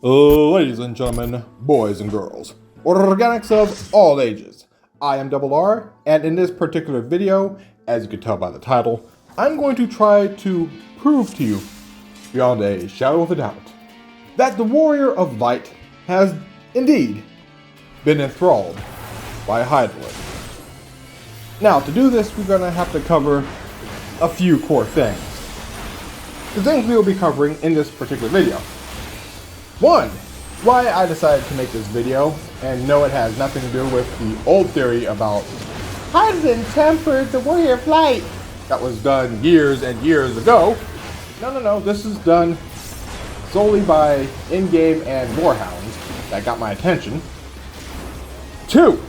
Ladies and gentlemen, boys and girls, organics of all ages, I am Double R, and in this particular video, as you can tell by the title, I'm going to try to prove to you, beyond a shadow of a doubt, that the Warrior of Light has indeed been enthralled by Hydralin. Now, to do this, we're going to have to cover a few core things. The things we will be covering in this particular video. One, why I decided to make this video, and no, it has nothing to do with the old theory about Hydralin tempered the Warrior of Light that was done years and years ago. No, this is done solely by in-game and lorehounds that got my attention. Two,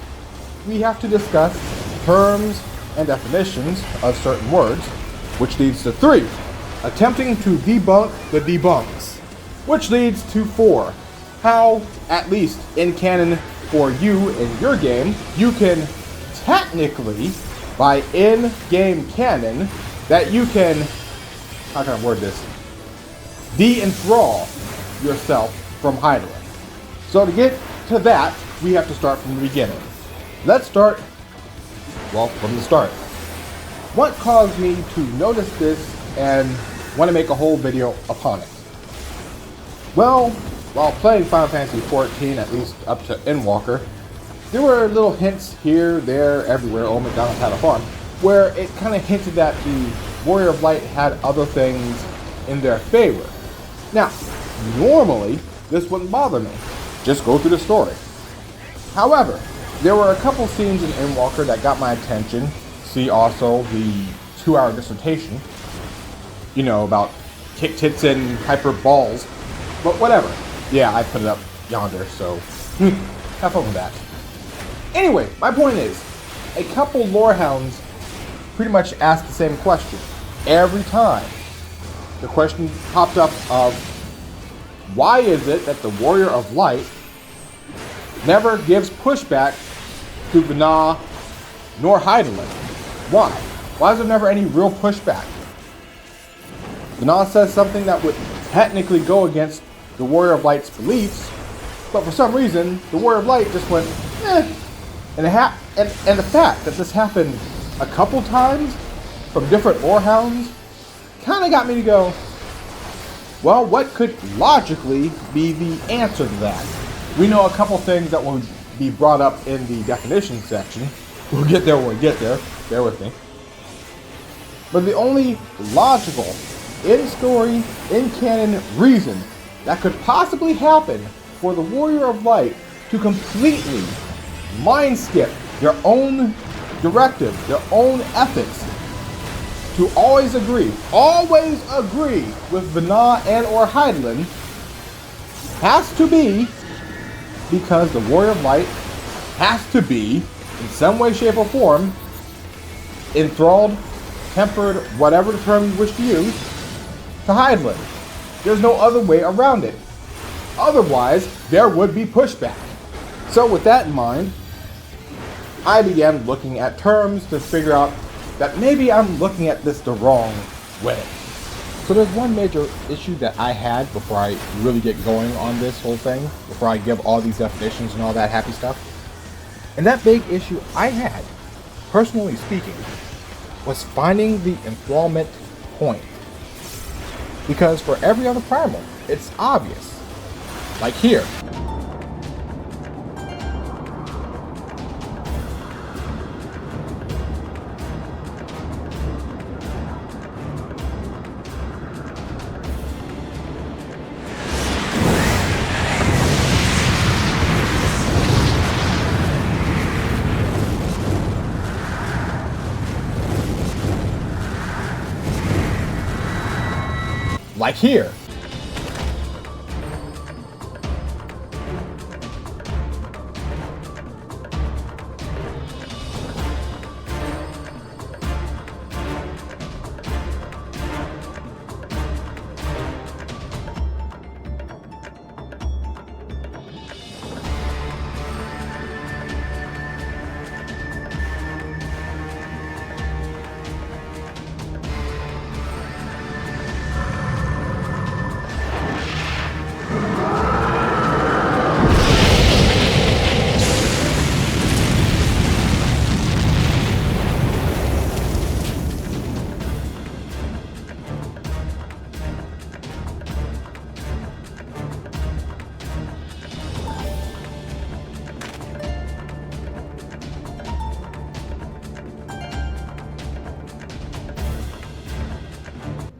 we have to discuss terms and definitions of certain words, which leads to three, attempting to debunk the debunks, which leads to four, how, at least in canon for you in your game, you can technically, by in-game canon, that you can, how can I word this, de-enthrall yourself from Hydralin. So to get to that, we have to start from the beginning. Let's start, well, from the start. What caused me to notice this and want to make a whole video upon it? Well, while playing Final Fantasy XIV, at least up to Endwalker, there were little hints here, there, everywhere, oh, McDonald's had a farm, where it kind of hinted that the Warrior of Light had other things in their favor. Now, normally, this wouldn't bother me. Just go through the story. However, there were a couple scenes in Endwalker that got my attention. See also the 2-hour dissertation, you know, about kick tits and hyper balls. But whatever. Yeah, I put it up yonder, so have fun with that. Anyway, my point is, a couple lorehounds pretty much asked the same question. Every time, the question popped up of, why is it that the Warrior of Light never gives pushback to Vana nor Hydralin? Why? Why is there never any real pushback? Vana says something that would technically go against the Warrior of Light's beliefs, but for some reason, the Warrior of Light just went, eh. And the fact that this happened a couple times from different lorehounds kind of got me to go, well, what could logically be the answer to that? We know a couple things that will be brought up in the definition section. We'll get there when we get there. Bear with me. But the only logical, in-story, in-canon reason that could possibly happen for the Warrior of Light to completely mind skip their own directive, their own ethics, to always agree with Vana and or Hydralin, has to be because the Warrior of Light has to be, in some way, shape, or form, enthralled, tempered, whatever the term you wish to use, to Hydralin. There's no other way around it. Otherwise, there would be pushback. So with that in mind, I began looking at terms to figure out that maybe I'm looking at this the wrong way. So there's one major issue that I had before I really get going on this whole thing, before I give all these definitions and all that happy stuff. And that big issue I had, personally speaking, was finding the enthrallment point. Because for every other primal, it's obvious. Like here. Like here.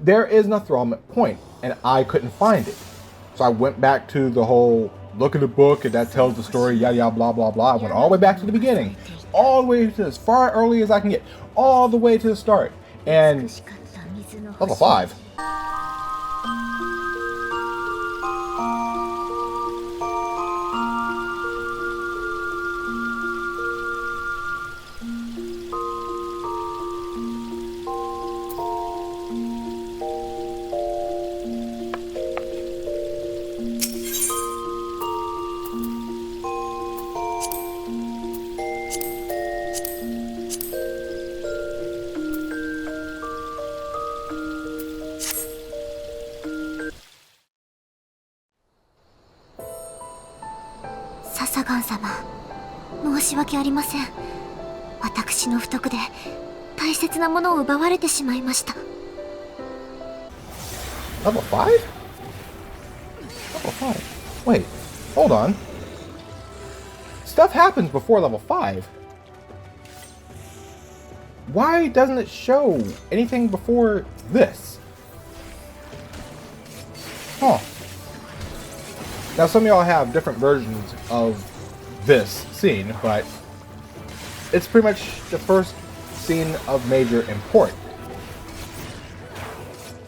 there is an enthrallment point, and I couldn't find it. So I went back to the whole look at the book and that tells the story, yada yada blah blah blah. I went all the way back to the beginning, all the way to as far early as I can get, all the way to the start, and level 5. Level 5? Level 5? Wait, hold on. Stuff happens before level 5. Why doesn't it show anything before this? Huh. Now some of y'all have different versions of this scene, but it's pretty much the first scene of major import.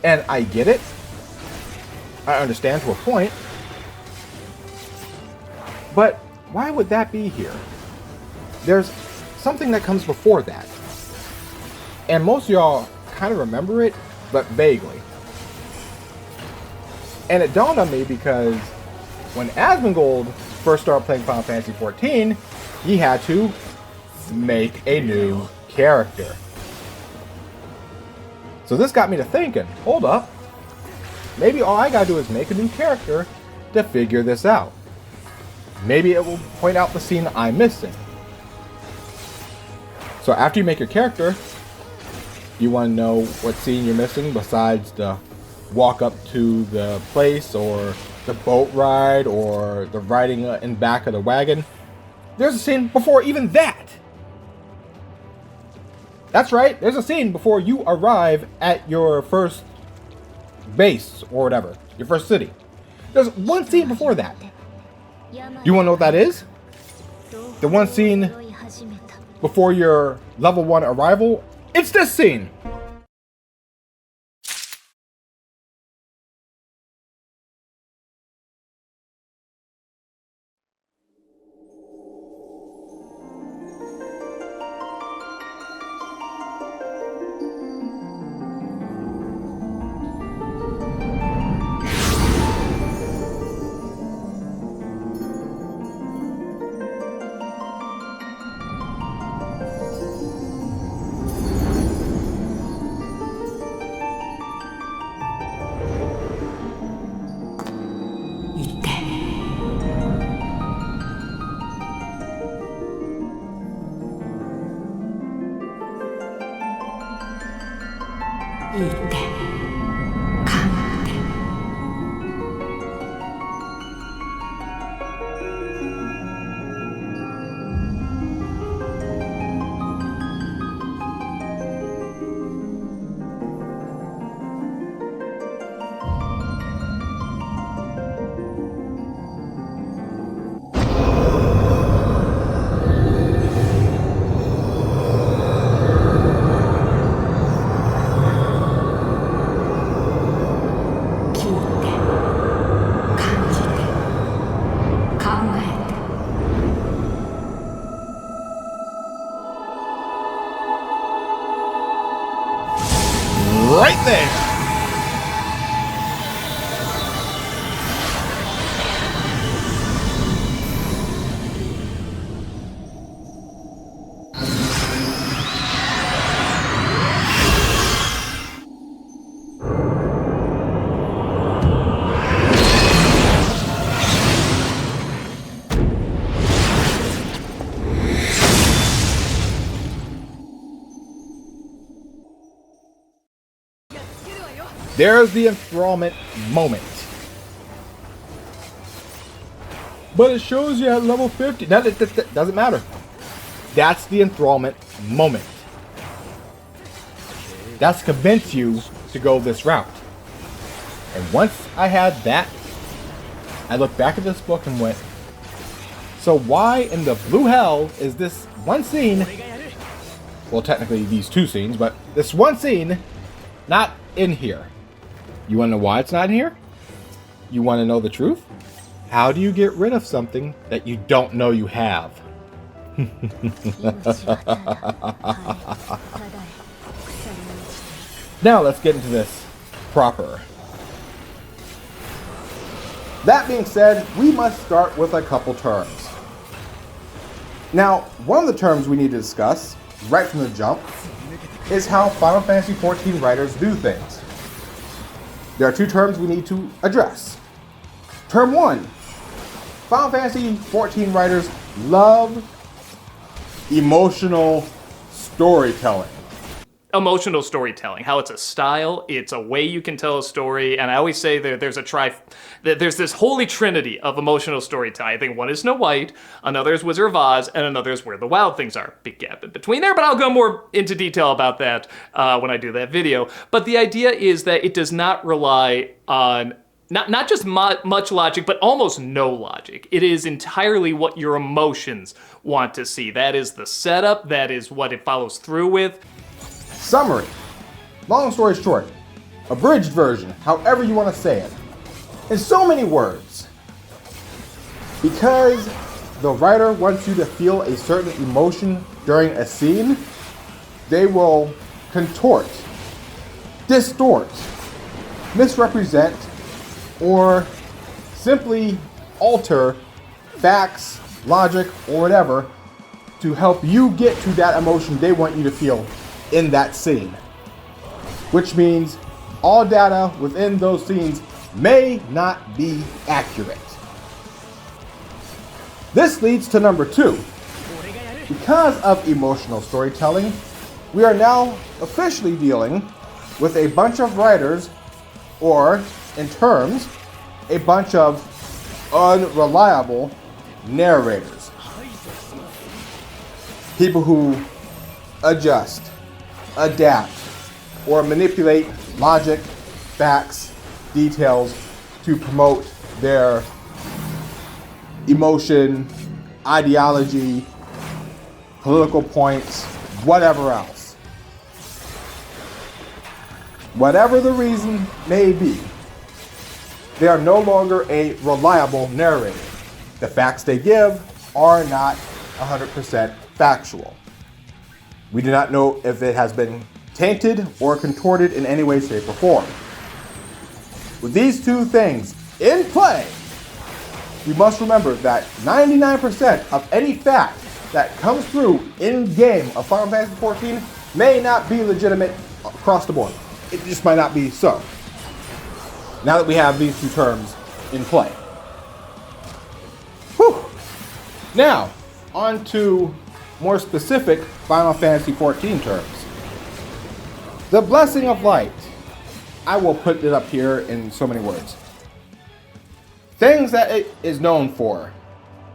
And I get it. I understand to a point. But why would that be here? There's something that comes before that. And most of y'all kind of remember it, but vaguely. And it dawned on me because when Asmongold first started playing Final Fantasy XIV, he had to make a new character. So this got me to thinking, hold up, maybe all I gotta do is make a new character to figure this out. Maybe it will point out the scene I'm missing. So after you make your character, you want to know what scene you're missing besides the walk up to the place or the boat ride or the riding in back of the wagon. There's a scene before even that. That's right, there's a scene before you arrive at your first base or whatever, your first city. There's one scene before that. You want to know what that is? The one scene before your level 1 arrival? It's this scene! Right there! There's the enthrallment moment. But it shows you at level 50. That doesn't matter. That's the enthrallment moment. That's to convince you to go this route. And once I had that, I looked back at this book and went, so why in the blue hell is this one scene, well technically these two scenes, but this one scene not in here? You want to know why it's not in here? You want to know the truth? How do you get rid of something that you don't know you have? Now let's get into this proper. That being said, we must start with a couple terms. Now, one of the terms we need to discuss, right from the jump, is how Final Fantasy XIV writers do things. There are two terms we need to address. Term one, Final Fantasy XIV writers love emotional storytelling. Emotional storytelling, how it's a style, it's a way you can tell a story, and I always say there's this holy trinity of emotional storytelling. I think one is Snow White, another is Wizard of Oz, and another is Where the Wild Things Are. Big gap in between there, but I'll go more into detail about that when I do that video. But the idea is that it does not rely on not just much logic, but almost no logic. It is entirely what your emotions want to see. That is the setup, that is what it follows through with. Summary. Long story short, abridged version, however you want to say it. In so many words. Because the writer wants you to feel a certain emotion during a scene, they will contort, distort, misrepresent, or simply alter facts, logic, or whatever to help you get to that emotion they want you to feel in that scene. Which means all data within those scenes may not be accurate. This leads to number two. Because of emotional storytelling, we are now officially dealing with a bunch of writers, or in terms, a bunch of unreliable narrators. People who adjust, adapt, or manipulate logic, facts, details to promote their emotion, ideology, political points, whatever else. Whatever the reason may be, they are no longer a reliable narrator. The facts they give are not 100% factual. We do not know if it has been tainted or contorted in any way, shape, or form. With these two things in play, we must remember that 99% of any fact that comes through in-game of Final Fantasy XIV may not be legitimate across the board. It just might not be so. Now that we have these two terms in play. Whew. Now, on to more specific Final Fantasy XIV terms. The Blessing of Light. I will put it up here in so many words. Things that it is known for.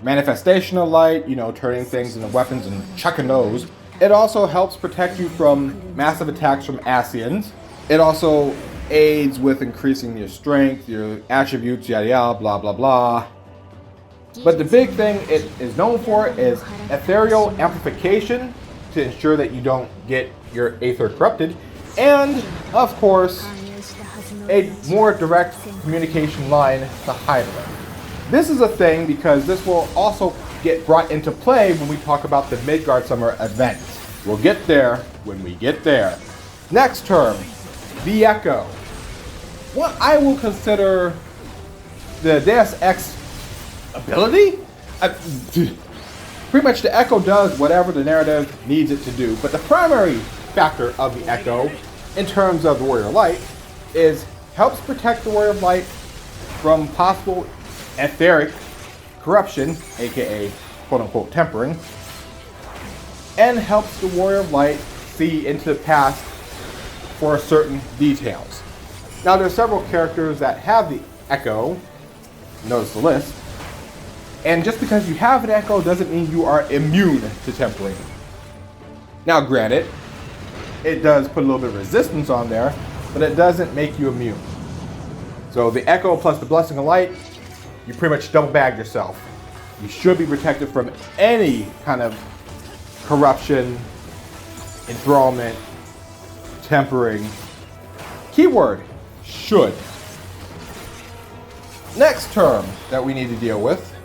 Manifestation of light, turning things into weapons and chucking those. It also helps protect you from massive attacks from Ascians. It also aids with increasing your strength, your attributes, yada yada, blah blah blah. But the big thing it is known for is ethereal amplification to ensure that you don't get your aether corrupted. And, of course, a more direct communication line to Hydra. This is a thing because this will also get brought into play when we talk about the Midgardsormr Event. We'll get there when we get there. Next term, the Echo. What I will consider the Deus Ex ability? Pretty much the Echo does whatever the narrative needs it to do, but the primary factor of the Echo, in terms of the Warrior of Light, is helps protect the Warrior of Light from possible etheric corruption, aka quote-unquote tempering, and helps the Warrior of Light see into the past for certain details. Now there's several characters that have the Echo, notice the list, and just because you have an Echo doesn't mean you are immune to tempering. Now granted, it does put a little bit of resistance on there, but it doesn't make you immune. So the Echo plus the Blessing of Light, you pretty much double bagged yourself. You should be protected from any kind of corruption, enthrallment, tempering. Keyword, should. Next term that we need to deal with,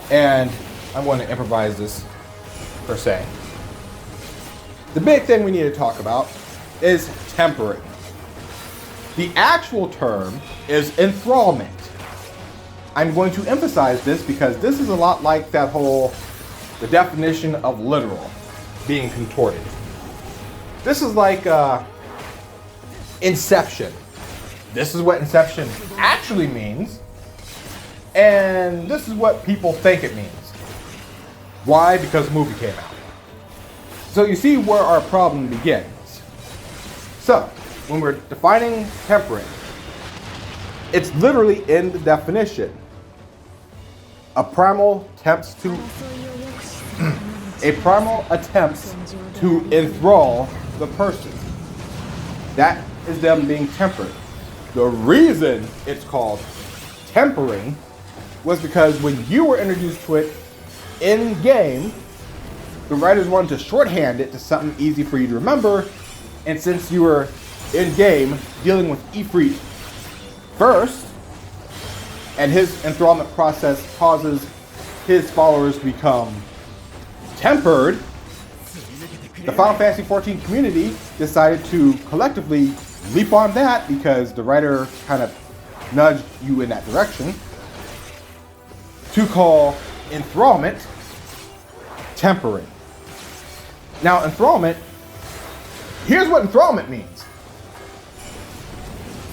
and I'm going to improvise this per se. The big thing we need to talk about is tempering. The actual term is enthrallment. I'm going to emphasize this because this is a lot like that whole, the definition of literal being contorted. This is like Inception. This is what Inception actually means, and this is what people think it means. Why? Because the movie came out. So you see where our problem begins. So, when we're defining tempering, it's literally in the definition. A primal attempts to enthrall the person. That is them being tempered. The reason it's called tempering was because when you were introduced to it in game, the writers wanted to shorthand it to something easy for you to remember, and since you were in game dealing with Ifrit first, and his enthrallment process causes his followers to become tempered, the Final Fantasy XIV community decided to collectively leap on that because the writer kind of nudged you in that direction to call enthrallment tempering. Now, enthrallment, here's what enthrallment means.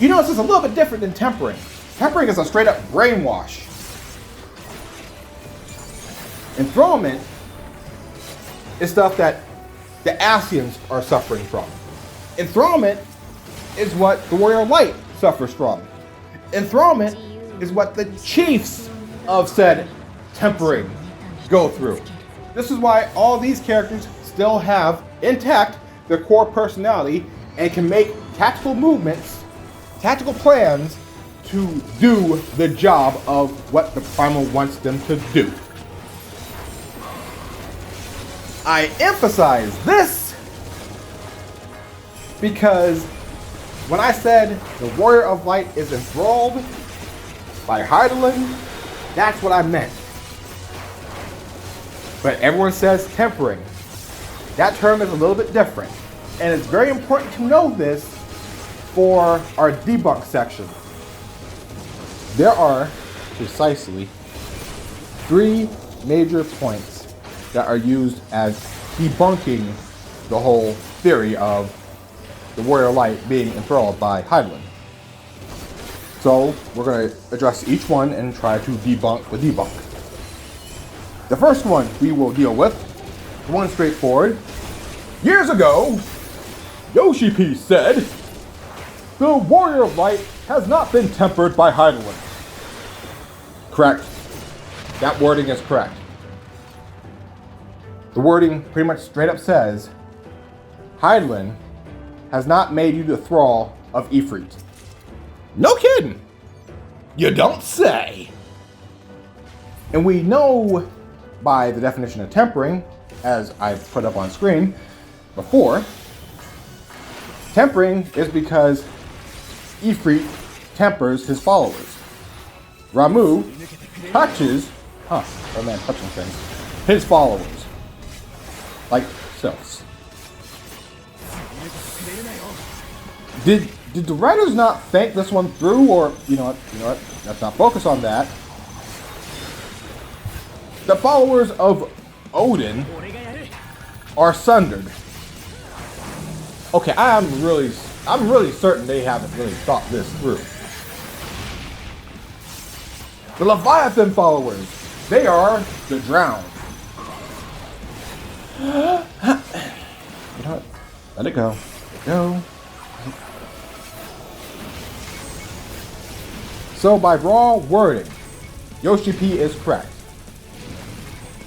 You notice it's a little bit different than tempering. Tempering is a straight up brainwash. Enthrallment is stuff that the Asians are suffering from. Enthrallment is what the Warrior of Light suffers from. Enthrallment is what the chiefs of said tempering go through. This is why all these characters still have intact their core personality and can make tactical movements, tactical plans to do the job of what the Primal wants them to do. I emphasize this because when I said the Warrior of Light is enthralled by Hydaelyn, that's what I meant. But everyone says tempering. That term is a little bit different. And it's very important to know this for our debunk section. There are precisely 3 major points that are used as debunking the whole theory of the Warrior of Light being enthralled by Hydaelyn. So we're going to address each one and try to debunk the debunk. The first one we will deal with, the one straightforward. Years ago, Yoshi P said, the Warrior of Light has not been tempered by Hydaelyn. Correct. That wording is correct. The wording pretty much straight up says, Hydaelyn has not made you the thrall of Ifrit. No kidding. You don't say. And we know by the definition of tempering, as I put up on screen before, tempering is because Ifrit tempers his followers. Ramuh touches, touching things, his followers. Like selves. Did the writers not think this one through, or you know what? Let's not focus on that. The followers of Odin are sundered. Okay, I'm really certain they haven't really thought this through. The Leviathan followers, they are the drowned. You know what? Let it go. Let it go. So by raw wording, Yoshi P is correct.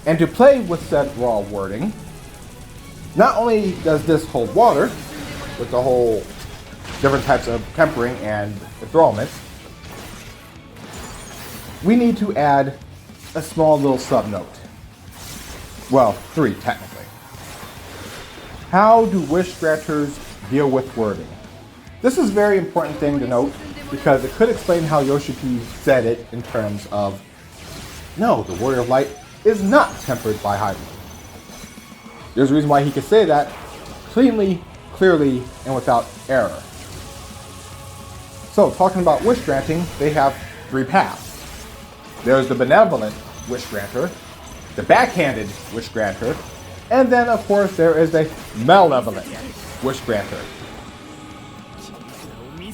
And to play with said raw wording, not only does this hold water with the whole different types of tempering and enthrallment, we need to add a small little sub-note. Well, 3 technically. How do wish granters deal with wording? This is a very important thing to note because it could explain how Yoshi said it in terms of, no, the Warrior of Light is not tempered by Hydra. There's a reason why he could say that cleanly, clearly, and without error. So, talking about wish granting, they have 3 paths. There's the benevolent wish granter, the backhanded wish granter, and then, of course, there is the malevolent wish granter.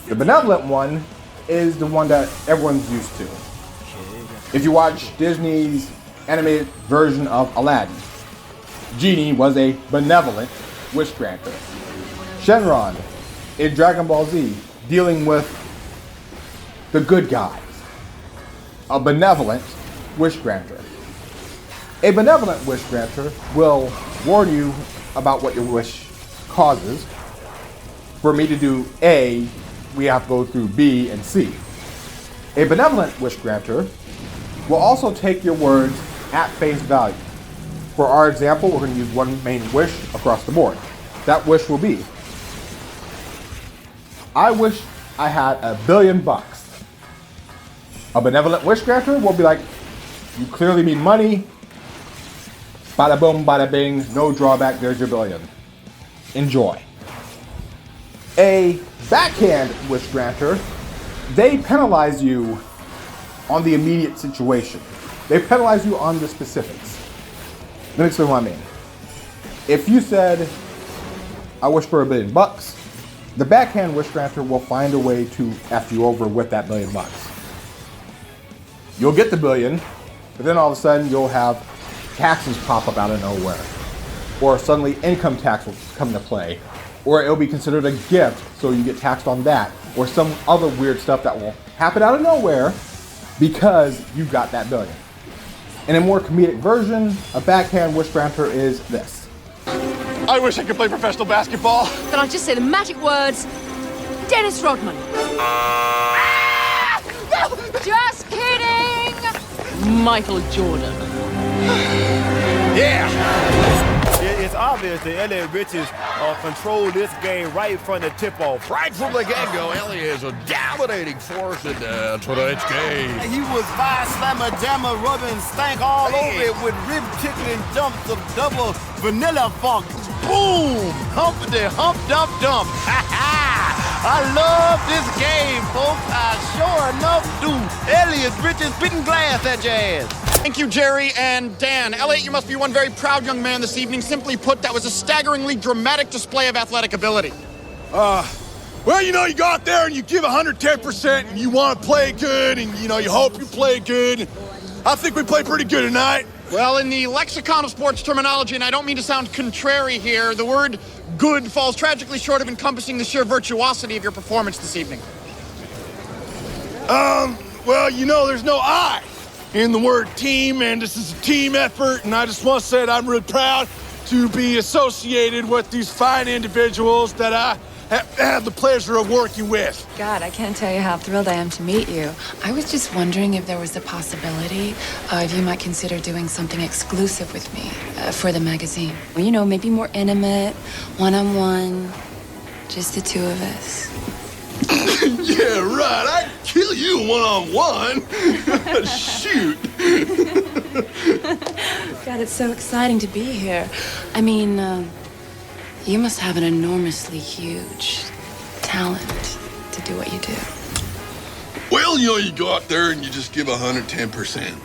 The benevolent one is the one that everyone's used to. If you watch Disney's animated version of Aladdin, Genie was a benevolent wish granter. Shenron in Dragon Ball Z, dealing with the good guys, a benevolent wish granter. A benevolent wish granter will warn you about what your wish causes. For me to do A, we have to go through B and C. A benevolent wish granter will also take your words at face value. For our example, we're going to use one main wish across the board. That wish will be, I wish I had $1 billion. A benevolent wish granter will be like, you clearly mean money. Bada boom, bada bing, no drawback, there's your $1 billion. Enjoy. A backhand wish granter, they penalize you on the immediate situation. They penalize you on the specifics. Let me explain what I mean. If you said, I wish for $1 billion, the backhand wish granter will find a way to F you over with that $1 billion. You'll get the $1 billion, but then all of a sudden you'll have taxes pop up out of nowhere. Or suddenly income tax will come into play. Or it'll be considered a gift, so you get taxed on that. Or some other weird stuff that will happen out of nowhere because you got that $1 billion. In a more comedic version, a backhand wish granter is this. I wish I could play professional basketball. Then I'll just say the magic words, Dennis Rodman. Just kidding! Michael Jordan. Yeah! It's obvious that Elliot Richards controlled this game right from the tip-off. Right from the get-go, Elliot is a dominating force in tonight's game. He was fire slammer, jammer, rubbing stank all over it with rib-tickling jumps of double vanilla funk. Boom! Humpty hump dump dump. Ha ha! I love this game, folks. I sure enough do. Elliot Richards spitting glass at your ass. Thank you, Jerry and Dan. Elliot, you must be one very proud young man this evening. Simply put, that was a staggeringly dramatic display of athletic ability. Well, you know, you go out there and you give 110% and you want to play good and, you know, you hope you play good. I think we played pretty good tonight. Well, in the lexicon of sports terminology, and I don't mean to sound contrary here, the word good falls tragically short of encompassing the sheer virtuosity of your performance this evening. Well, you know, there's no I in the word team, and this is a team effort, and I just want to say that I'm really proud to be associated with these fine individuals that I have the pleasure of working with. God, I can't tell you how thrilled I am to meet you. I was just wondering if there was a possibility if you might consider doing something exclusive with me for the magazine. Well, you know, maybe more intimate, one-on-one, just the two of us. Yeah, right. I'd kill you one-on-one. Shoot. God, it's so exciting to be here. I mean, you must have an enormously huge talent to do what you do. Well, you know, you go out there and you just give 110%.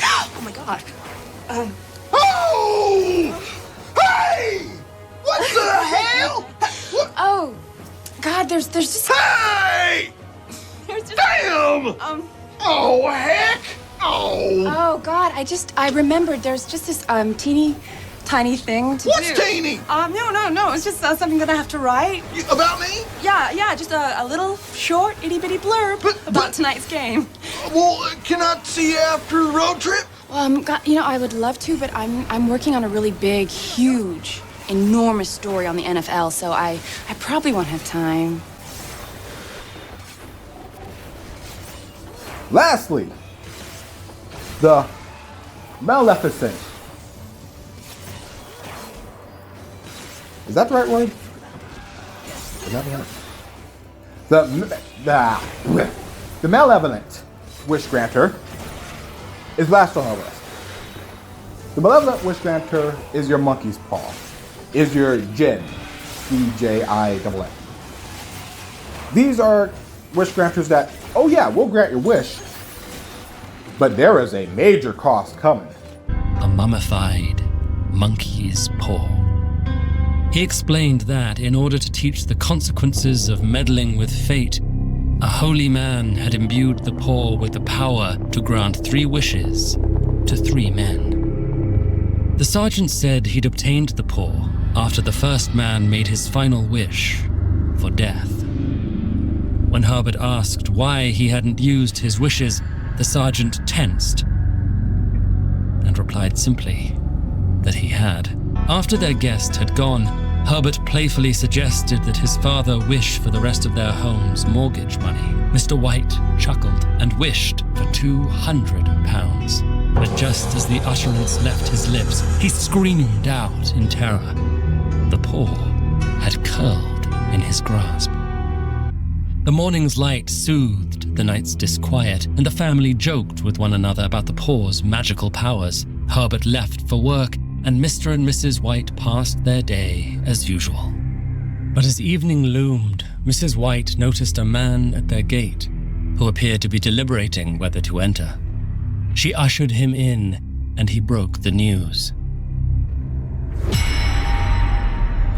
Oh my God. Oh! Hey! What the hell? What? Oh, God, there's just... Hey! There's just... Damn! Oh, heck! Oh! Oh, God, I remembered there's just this, teeny tiny thing to do. What's teeny? No, it's just something that I have to write. About me? Yeah, just a little short, itty-bitty blurb about tonight's game. Well, can I see you after the road trip? God, you know, I would love to, but I'm working on a really big, huge enormous story on the NFL, so I probably won't have time. Lastly, the Maleficent. Is that the right word? Is that right? The Malevolent Wish Granter is last on our list. The Malevolent Wish Granter is your monkey's paw, is your Jinn, D-J-I-N-N. These are wish granters that, oh yeah, we'll grant your wish, but there is a major cost coming. A mummified monkey's paw. He explained that in order to teach the consequences of meddling with fate, a holy man had imbued the paw with the power to grant 3 wishes to 3 men. The sergeant said he'd obtained the paw after the first man made his final wish for death. When Ardbert asked why he hadn't used his wishes, the sergeant tensed and replied simply that he had. After their guest had gone, Ardbert playfully suggested that his father wish for the rest of their home's mortgage money. Mr. White chuckled and wished for £200. But just as the utterance left his lips, he screamed out in terror. The paw had curled in his grasp. The morning's light soothed the night's disquiet, and the family joked with one another about the paw's magical powers. Ardbert left for work, and Mr. and Mrs. White passed their day as usual. But as evening loomed, Mrs. White noticed a man at their gate who appeared to be deliberating whether to enter. She ushered him in, and he broke the news.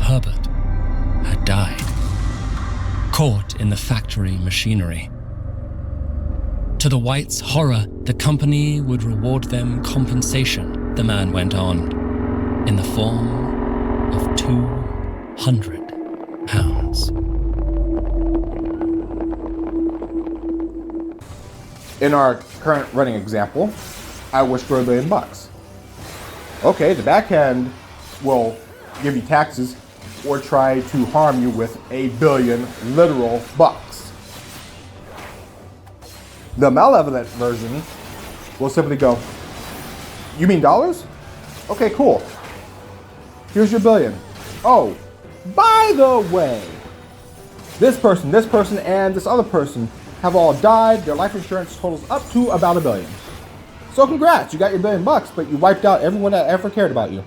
Ardbert had died, caught in the factory machinery. To the Whites' horror, the company would reward them compensation, the man went on, in the form of £200. In our current running example, I wish for $1 billion. Okay, the backhand will give you taxes or try to harm you with $1 billion literal bucks. The malevolent version will simply go, you mean dollars? Okay, cool. Here's your $1 billion. Oh, by the way, this person, and this other person have all died. Their life insurance totals up to about $1 billion. So congrats, you got your $1 billion, but you wiped out everyone that ever cared about you.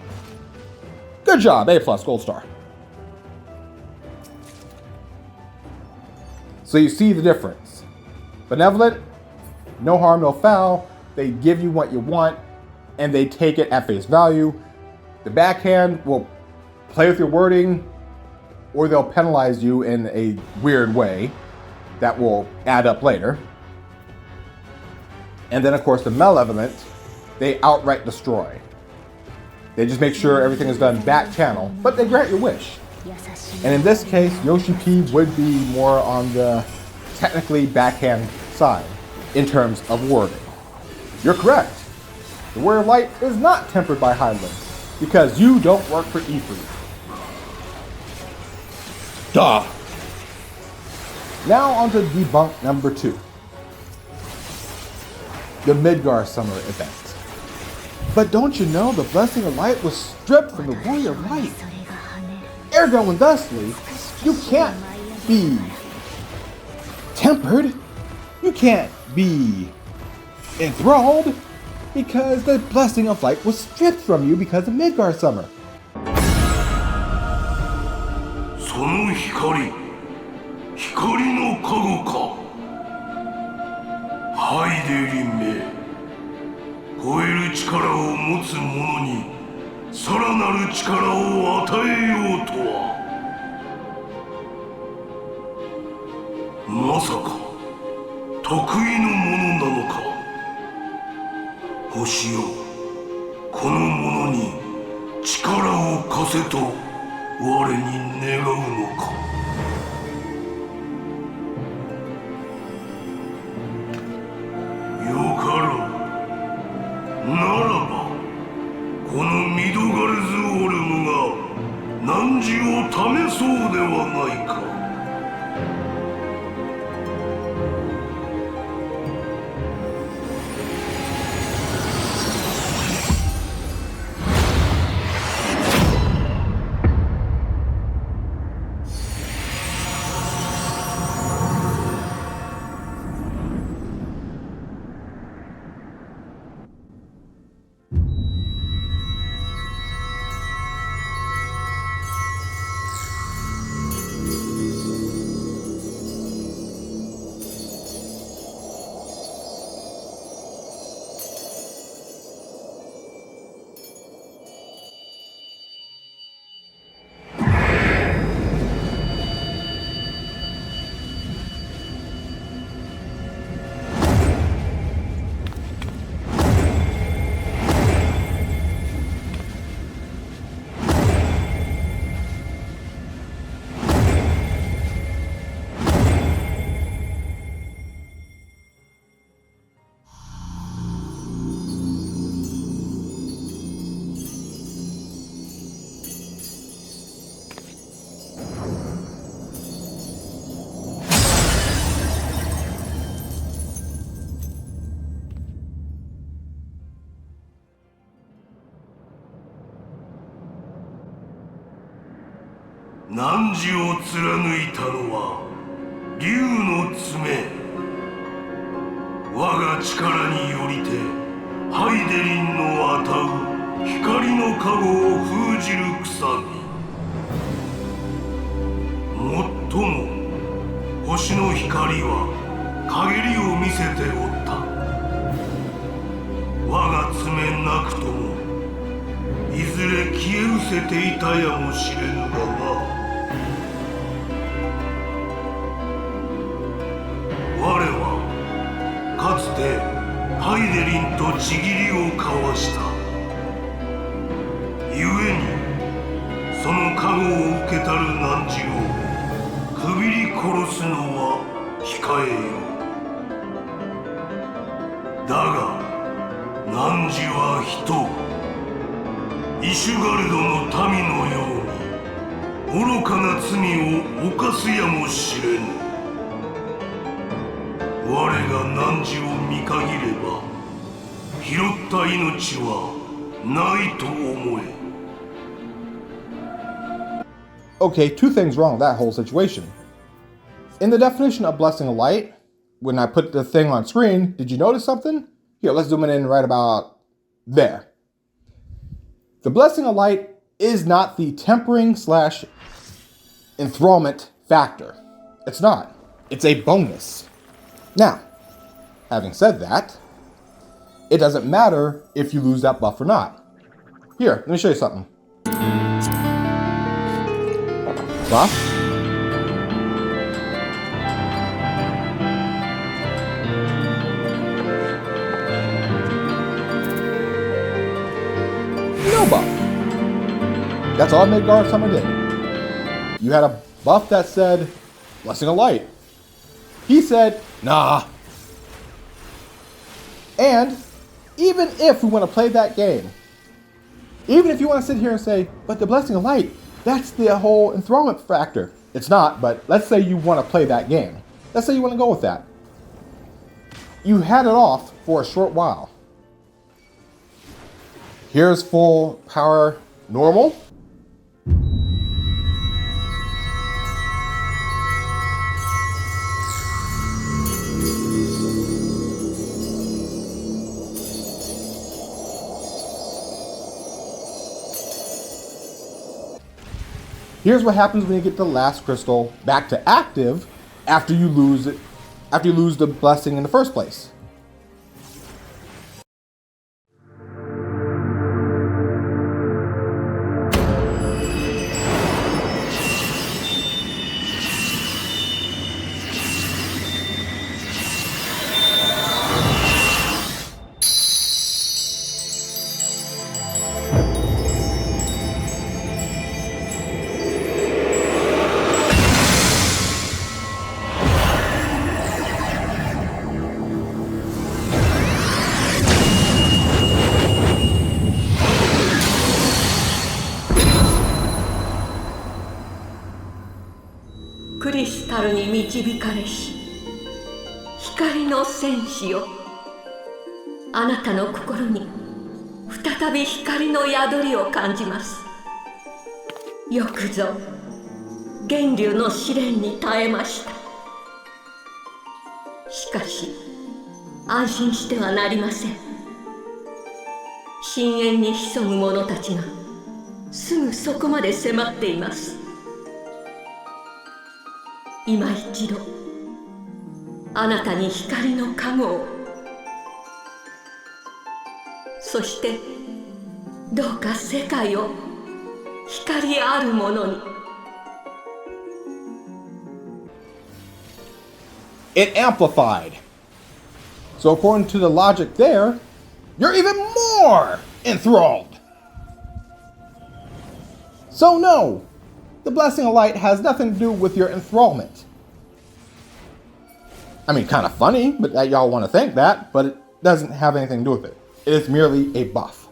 Good job, A+, gold star. So you see the difference. Benevolent, no harm, no foul. They give you what you want, and they take it at face value. The backhand will play with your wording, or they'll penalize you in a weird way that will add up later. And then, of course, the malevolent, they outright destroy. They just make sure everything is done back channel, but they grant your wish. And in this case, Yoshi P would be more on the technically backhand side in terms of wording. You're correct. The word of light is not tempered by Highland, because you don't work for E3. Duh! Now on to debunk number 2. The Midgardsormr Event. But don't you know the blessing of light was stripped from the warrior of light? Ergo and thusly, you can't be tempered. You can't be enthralled, because the blessing of light was stripped from you because of Midgardsormr. その光、光の加護か。ハイデリンめ、超える力を持つ者にさらなる力を与えようとは。まさか得意のものなのか。星よ、この者に力を貸せと我に願うのか。よかろう。ならばこのミドガルズオルムが汝を試そうではないか。汝を貫いたのは竜の爪。我が力によりてハイデリンのあたう光の加護を封じるくさび。もっとも星の光は陰りを見せておった。我が爪なくともいずれ消え失せていたやもしれぬがな。我はかつてハイデリンと契りを交わした。故にその加護を受けたる汝をくびり殺すのは控えよう。だが汝は人、イシュガルドの民のように愚かな罪を犯すやもしれぬ。我が汝を見限れば拾った命はないと思え。Okay, two things wrong with that whole situation. In the definition of blessing of light, when I put the thing on screen, did you notice something? Here, let's zoom it in right about there. The blessing of light is not the tempering / enthrallment factor. It's not. It's a bonus. Now, having said that, it doesn't matter if you lose that buff or not. Here, let me show you something. Buff. No buff. That's all Midgardsormr did. You had a buff that said Blessing of Light. He said, nah. And even if we want to play that game, even if you want to sit here and say, but the Blessing of Light, that's the whole enthrallment factor. It's not, but let's say you want to play that game. Let's say you want to go with that. You had it off for a short while. Here's full power normal. Here's what happens when you get the last crystal back to active after you lose it, after you lose the blessing in the first place. クリスタルに導かれし光の戦士よ、あなたの心に再び光の宿りを感じます。よくぞ源流の試練に耐えました。しかし安心してはなりません。深淵に潜む者たちがすぐそこまで迫っています。今一度あなたに光の加護を、そしてどうか世界を光あるものに。It amplified. So according to the logic there, you're even more enthralled. So no, the blessing of light has nothing to do with your enthrallment. I mean, kind of funny, but that y'all want to think that, but it doesn't have anything to do with it. It is merely a buff.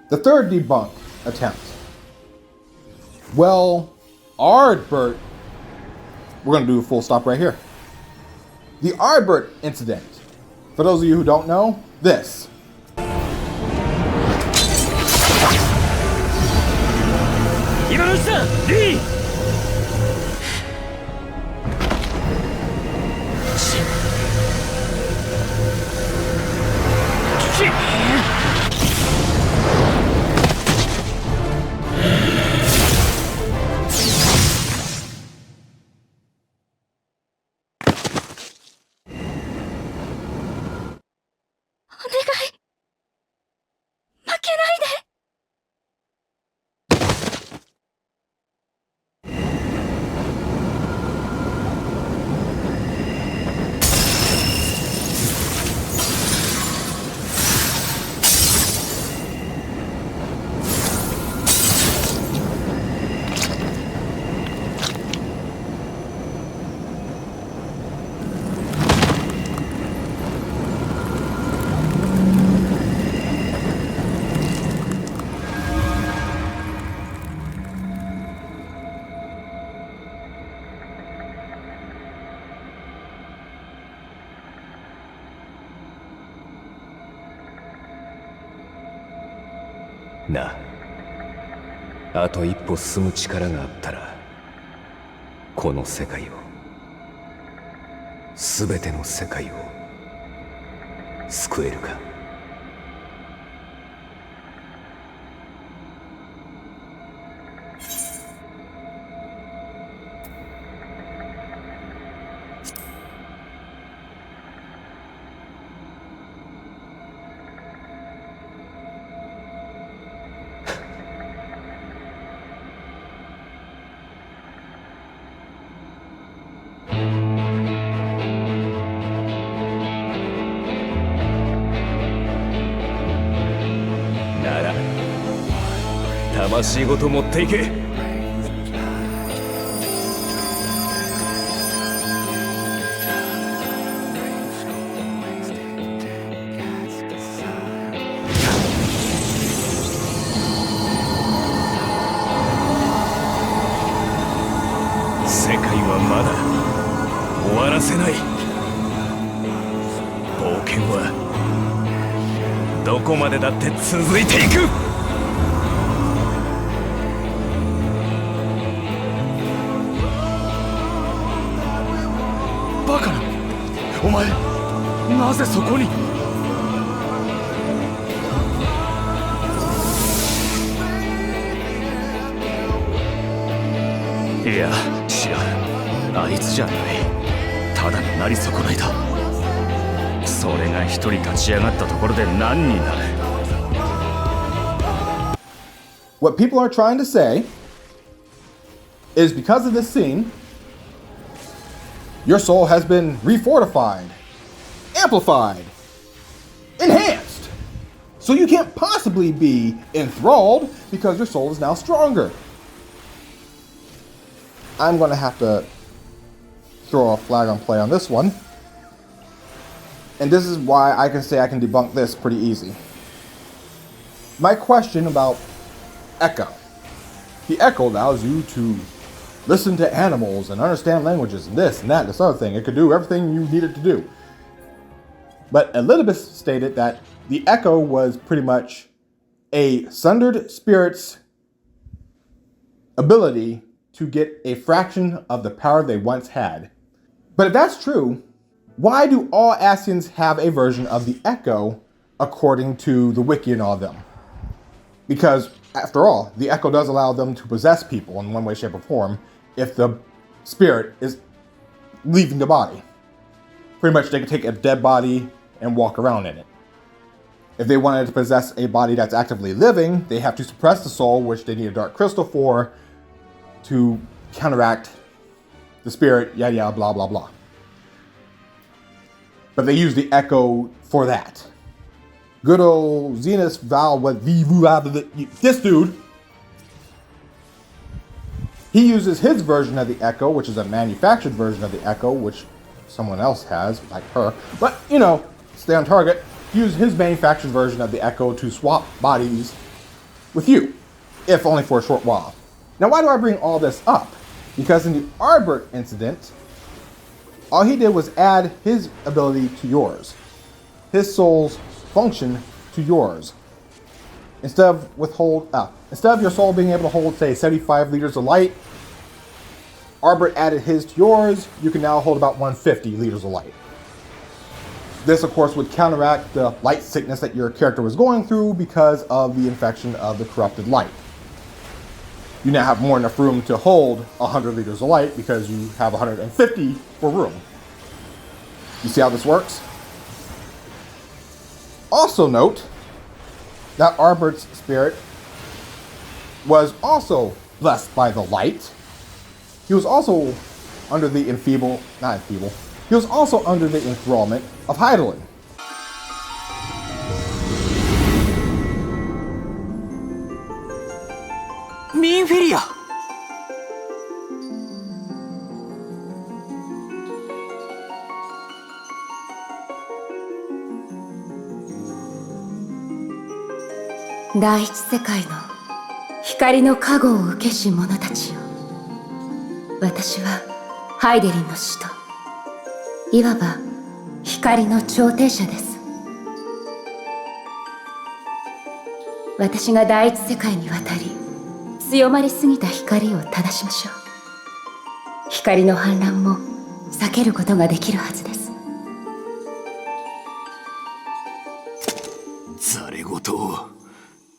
The third debunk attempt. Well, Ardbert, we're going to do a full stop right here. The Ardbert Incident. For those of you who don't know, this.なあ、あと一歩進む力があったらこの世界を、全ての世界を救えるか。魂ごと持っていけ。世界はまだ終わらせない。冒険はどこまでだって続いていく。バカな、お前なぜそこに。いや、違う、あいつじゃない。ただのなり損ないだ。それが一人立ち上がったところで何になる。 What people are trying to say is because of this scene, your soul has been refortified, amplified, enhanced. So you can't possibly be enthralled because your soul is now stronger. I'm going to have to throw a flag on play on this one. And this is why I can say I can debunk this pretty easy. My question about Echo. The Echo allows you to listen to animals and understand languages and this and that and this other thing. It could do everything you needed to do. But Elizabeth stated that the Echo was pretty much a sundered spirit's ability to get a fraction of the power they once had. But if that's true, why do all Ascians have a version of the Echo according to the wiki and all of them? Because, after all, the Echo does allow them to possess people in one way, shape, or form if the spirit is leaving the body. Pretty much they could take a dead body and walk around in it. If they wanted to possess a body that's actively living, they have to suppress the soul, which they need a dark crystal for, to counteract the spirit, yada yada, blah blah blah. But they use the Echo for that. Good old Zenus Val, this dude, he uses his version of the Echo, which is a manufactured version of the Echo, which someone else has, like her. But, you know, stay on target. Use his manufactured version of the Echo to swap bodies with you, if only for a short while. Now, why do I bring all this up? Because in the Ardbert Incident, all he did was add his ability to yours. His soul's function to yours. Instead of your soul being able to hold, say, 75 liters of light, Ardbert added his to yours. You can now hold about 150 liters of light. This, of course, would counteract the light sickness that your character was going through because of the infection of the corrupted light. You now have more than enough room to hold 100 liters of light because you have 150 for room. You see how this works? Also note that Ardbert's spirit was also blessed by the light. He was also under the he was also under the enthrallment of Heidelin. Minfiria!第一世界の光の加護を受けし者たちよ。私はハイデリンの使徒。いわば光の調停者です。私が第一世界に渡り、強まりすぎた光を正しましょう。光の氾濫も避けることができるはずです。ざれ言を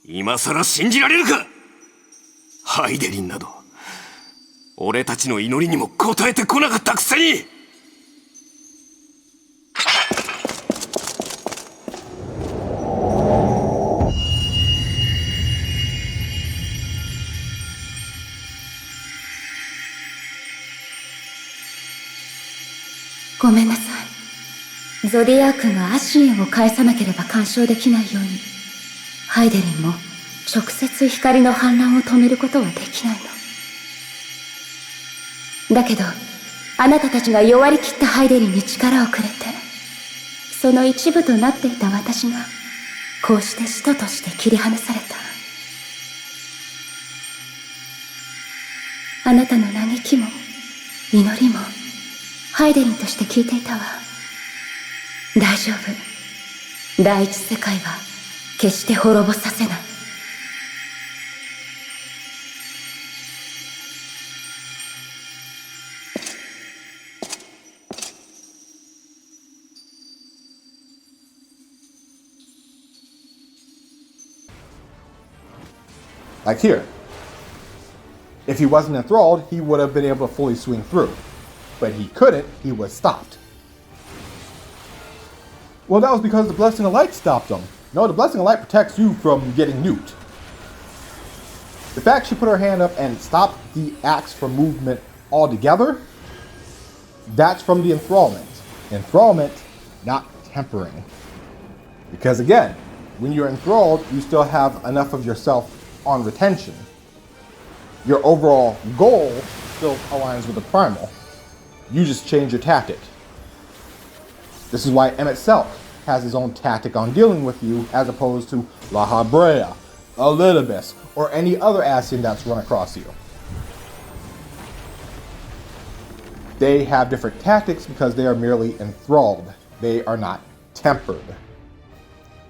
今さら信じられるか。ハイデリンなど俺たちの祈りにも応えてこなかったくせに。ごめんなさい。ゾディアークがアシエンを返さなければ干渉できないように、ハイデリンも直接光の氾濫を止めることはできないの。だけど、あなたたちが弱り切ったハイデリンに力をくれて、その一部となっていた私が、こうして使徒として切り離された。あなたの嘆きも、祈りも、ハイデリンとして聞いていたわ。大丈夫。第一世界は決して滅ぼさせない。Like here. If he wasn't enthralled, he would have been able to fully swing through. But he couldn't, he was stopped. Well, that was because the Blessing of Light stopped him. No, the Blessing of Light protects you from getting nuked. The fact she put her hand up and stopped the axe from movement altogether, that's from the enthrallment. Enthrallment, not tempering. Because again, when you're enthralled, you still have enough of yourself on retention. Your overall goal still aligns with the primal. You just change your tactic. This is why M itself has his own tactic on dealing with you as opposed to La Habrea, Elidibus, or any other Ascian that's run across you. They have different tactics because they are merely enthralled. They are not tempered.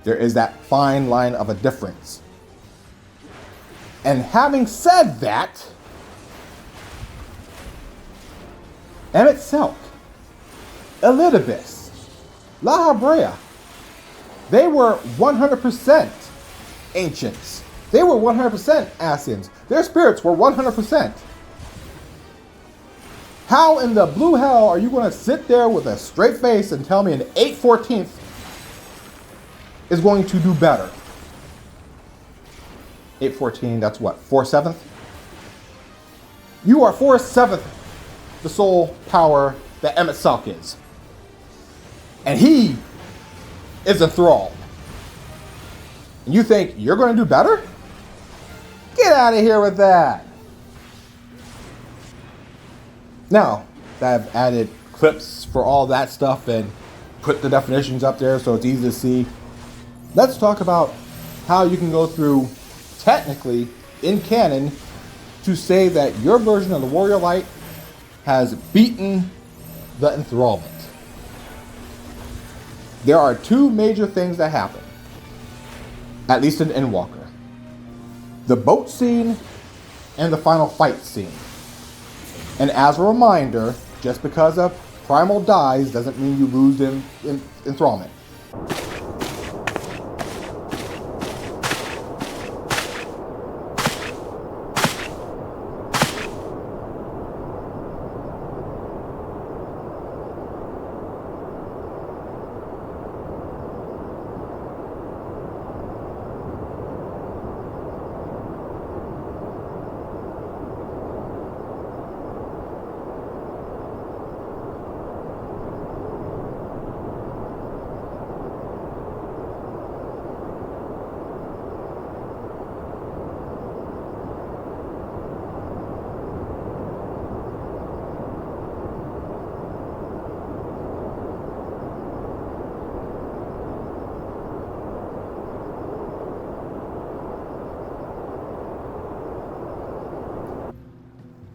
There is that fine line of a difference. And having said that, Emmett Selk, Elidibus, La Habrea, they were 100% ancients. They were 100% Ascians. Their spirits were 100%. How in the blue hell are you going to sit there with a straight face and tell me an 8/14 is going to do better? 8/14, that's what, 4/7? You are 4/7 the soul power that Emmett Selk is. And he is enthralled. And you think you're going to do better? Get out of here with that. Now that I've added clips for all that stuff and put the definitions up there so it's easy to see, let's talk about how you can go through, technically, in canon, to say that your version of the Warrior Light has beaten the Enthrallment. There are two major things that happen, at least in Endwalker. The boat scene and the final fight scene. And as a reminder, just because a primal dies doesn't mean you lose in enthrallment.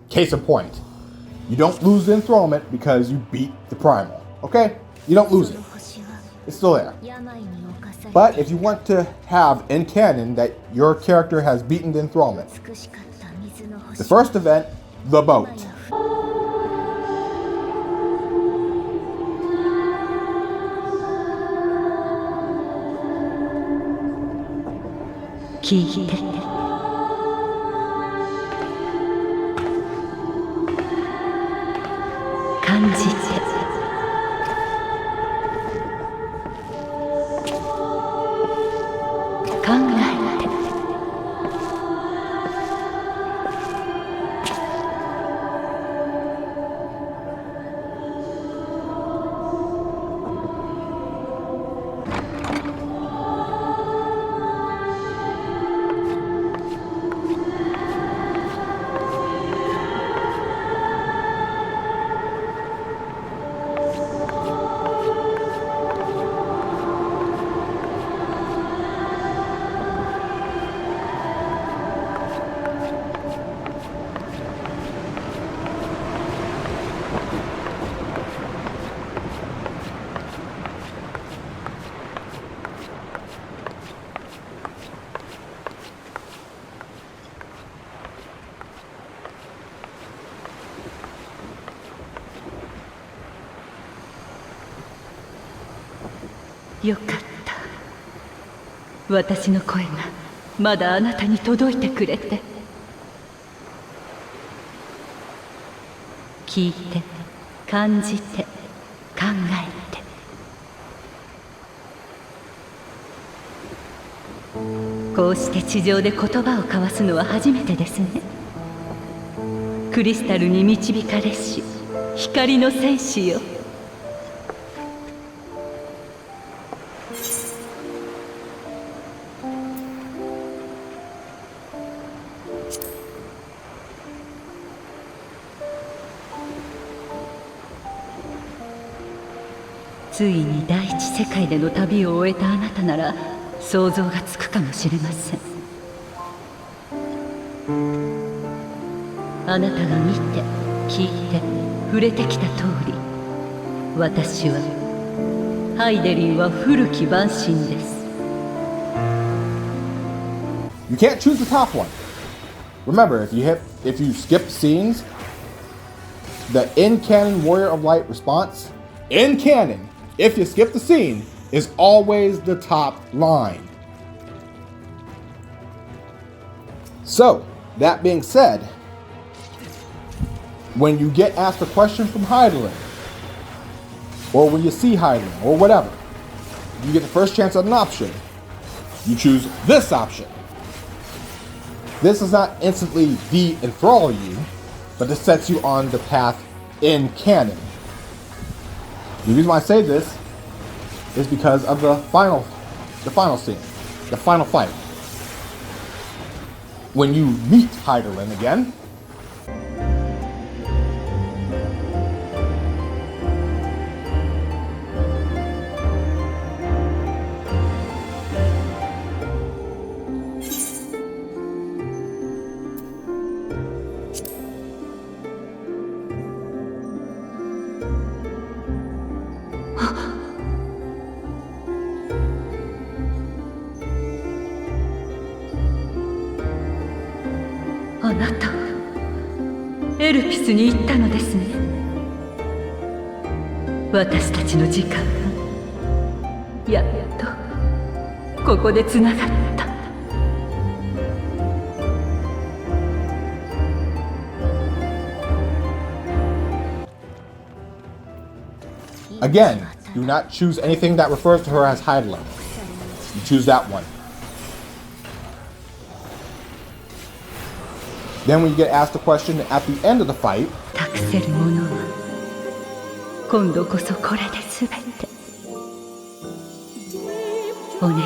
Case in point, you don't lose the enthrallment because you beat the primal, okay? You don't lose it. It's still there. But if you want to have in canon that your character has beaten the enthrallment, the first event, the boat.よかった。私の声がまだあなたに届いてくれて。聞いて、感じて、考えて。こうして地上で言葉を交わすのは初めてですね。クリスタルに導かれし光の戦士よ。ついに第一世界での旅を終えたあなたなら想像がつくかもしれません。あなたが見て聞いて触れてきた通り、私はハイデリンは古き万神です。 You can't choose the top one. Remember, if you skip scenes, the in-canon Warrior of Light response, in canon, if you skip the scene, is always the top line. So, that being said, when you get asked a question from Heidelin, or when you see Heidelin, or whatever, you get the first chance at an option. You choose this option. This does not instantly de-enthrall you, but this sets you on the path in canon. The reason why I say this is because of the final scene, the final fight. When you meet Heidelin again,あなたエルピスに行ったのですね。私たちの時間がやっとここでつながった。 again, do not choose anything that refers to her as Heidelin. You choose that one. Then when you get asked a question at the end of the fight, 託せるものは今度こそこれで全て。お願い、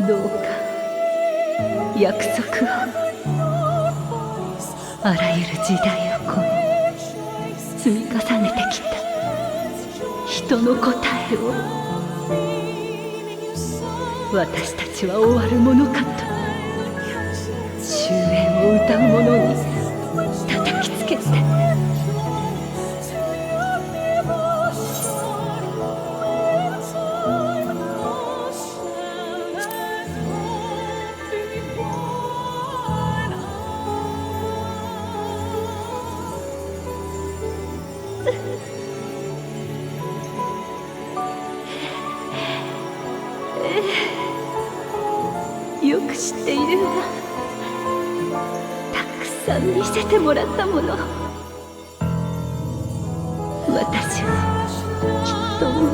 どうか約束を。あらゆる時代を超え積み重ねてきた人の答えを、私たちは終わるものかと終焉を歌う者に叩きつけて。よく知っているわ。たくさん見せてもらったもの。私はきっともう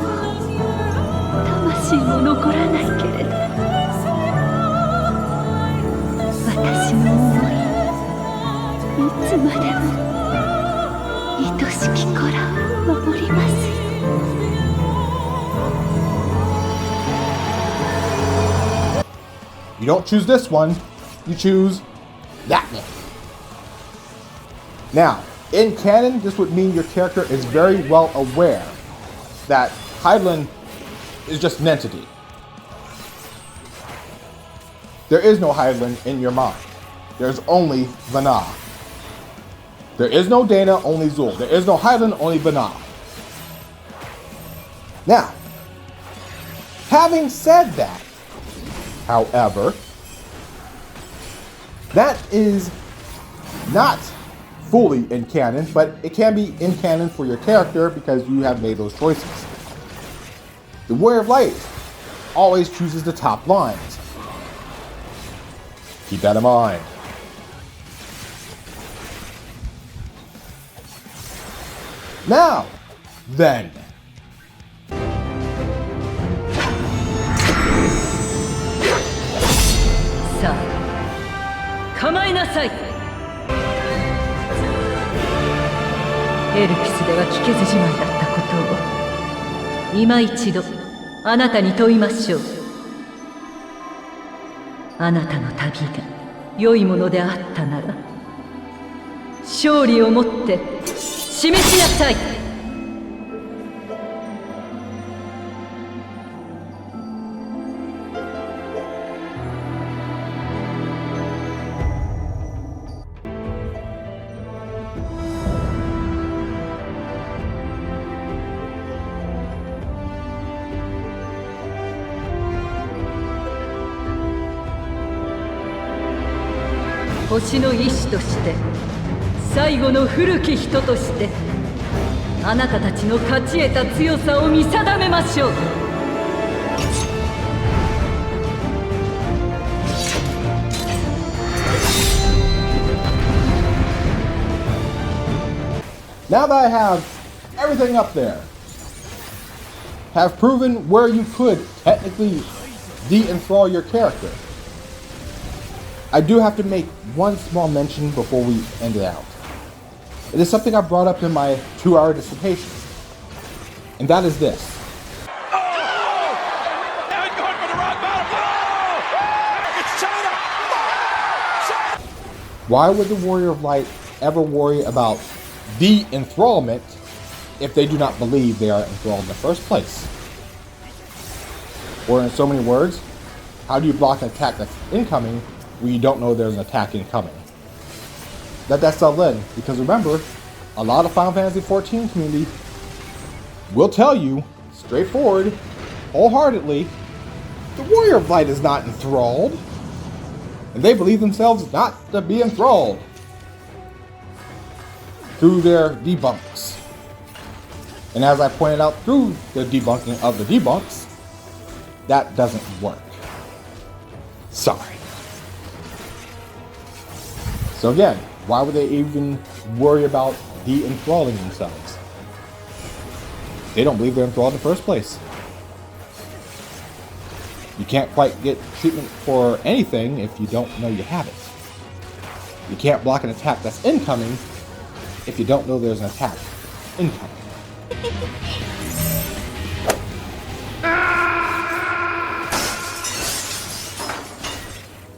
魂も残らないけれど、私の思いいつまでも愛しき子らを守ります。 you don't choose this one, you choose that one. Now, in canon, this would mean your character is very well aware that Heidelin is just an entity. There is no Heidelin in your mind. There's only Vana. There is no Dana, only Zul. There is no Heidelin, only Vana. Now, having said that, however, that is not fully in canon, but it can be in canon for your character because you have made those choices. The Warrior of Light always chooses the top lines. Keep that in mind. Now, then. さあ、構いなさい。エルピスでは聞けずじまいだったことを今一度あなたに問いましょう。あなたの旅が良いものであったなら、勝利をもって示しなさい。星の意志として最後の古き人としてあなたたちの勝ち得た強さを見定めましょう。Now that I have everything up there, have proven where you could technically de-enthrall your character, I do have to make one small mention before we end it out. It is something I brought up in my 2-hour dissertation, and that is this. Why would the Warrior of Light ever worry about the enthrallment if they do not believe they are enthralled in the first place? Or in so many words, how do you block an attack that's incoming when you don't know there's an attack incoming? Let that settle in, because remember, a lot of Final Fantasy XIV community will tell you, straightforward, wholeheartedly, the Warrior of Light is not enthralled, and they believe themselves not to be enthralled through their debunks. And as I pointed out through the debunking of the debunks, that doesn't work. Sorry. So again, why would they even worry about de-enthralling themselves? They don't believe they're enthralled in the first place. You can't quite get treatment for anything if you don't know you have it. You can't block an attack that's incoming if you don't know there's an attack incoming.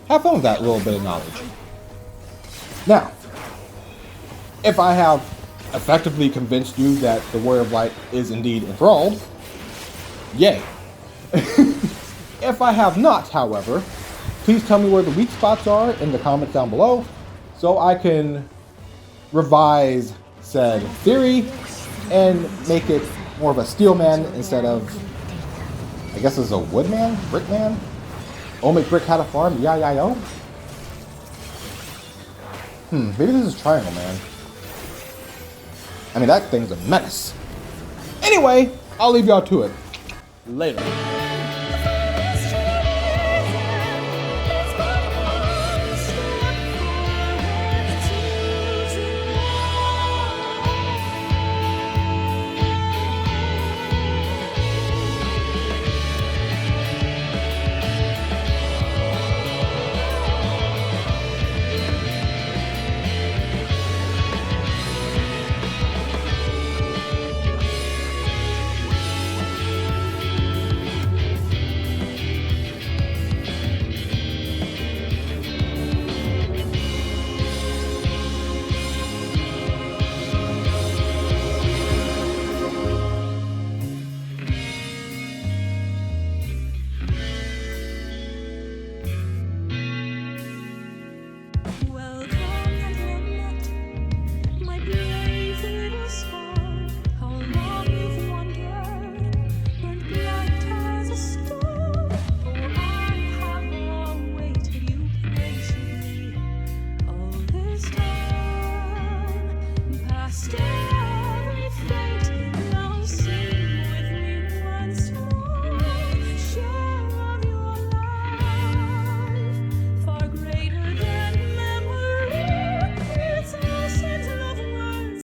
Have fun with that little bit of knowledge. Now, if I have effectively convinced you that the Warrior of Light is indeed enthralled, yay. If I have not, however, please tell me where the weak spots are in the comments down below so I can revise said theory and make it more of a steel man instead of, I guess it's a wood man? Brick man? Oh, make brick how to farm? Yeah. Maybe this is Triangle Man. I mean, that thing's a menace. Anyway, I'll leave y'all to it. Later.